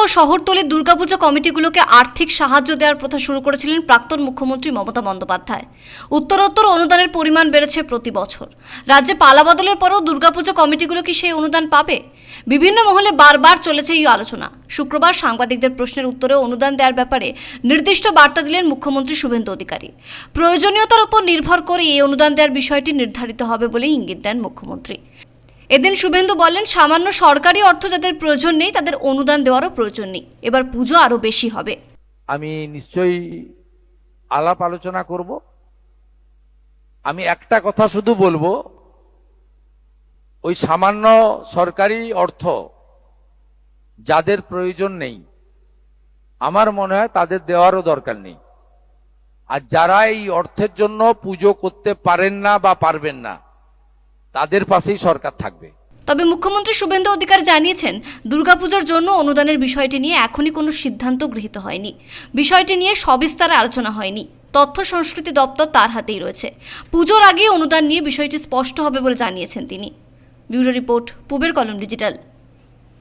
ও শহরতলির দুর্গাপুজো কমিটিগুলোকে আর্থিক সাহায্য দেওয়ার প্রথা শুরু করেছিলেন প্রাক্তন মুখ্যমন্ত্রী মমতা বন্দ্যোপাধ্যায়। উত্তরোত্তর অনুদানের পরিমাণ বেড়েছে প্রতি বছর। রাজ্যে পালাবদলের পরেও দুর্গাপুজো কমিটিগুলো কি সেই অনুদান পাবে? বিভিন্ন মহলে বারবার চলেছে এই আলোচনা। শুক্রবার সাংবাদিকদের প্রশ্নের উত্তরে অনুদান দেওয়ার ব্যাপারে নির্দিষ্ট বার্তা দিলেন মুখ্যমন্ত্রী শুভেন্দু অধিকারী। প্রয়োজনীয়তার উপর নির্ভর করে এই অনুদান দেওয়ার বিষয়টি নির্ধারিত হবে বলে ইঙ্গিত দেন মুখ্যমন্ত্রী। এদিন শুভেন্দু বলেন, সামান্য সরকারি অর্থ যাদের প্রয়োজন নেই তাদের অনুদান দেওয়ারও প্রয়োজন নেই। এবার পুজো আরো বেশি হবে। আমি নিশ্চয়ই আলাপ আলোচনা করব। আমি একটা কথা শুধু বলবো, ওই সামান্য সরকারি অর্থ যাদের প্রয়োজন নেই আমার মনে হয় তাদের দেওয়ারও দরকার নেই। আর যারা এই অর্থের জন্য পুজো করতে পারেন না বা পারবেন না তাদের পাশেই সরকার থাকবে। তবে মুখ্যমন্ত্রী শুভেন্দু অধিকারী জানিয়েছেন, দুর্গাপূজার জন্য অনুদানের বিষয়টি নিয়ে এখনই কোনো সিদ্ধান্ত গৃহীত হয়নি। বিষয়টি নিয়ে সবিস্তারে আলোচনা হয়নি। তথ্য সংস্কৃতি দপ্তর তার হাতেই রয়েছে। পুজোর আগেই অনুদান নিয়ে বিষয়টি স্পষ্ট হবে বলে জানিয়েছেন তিনি। ব্যুরো রিপোর্ট, পূবের কলম ডিজিটাল।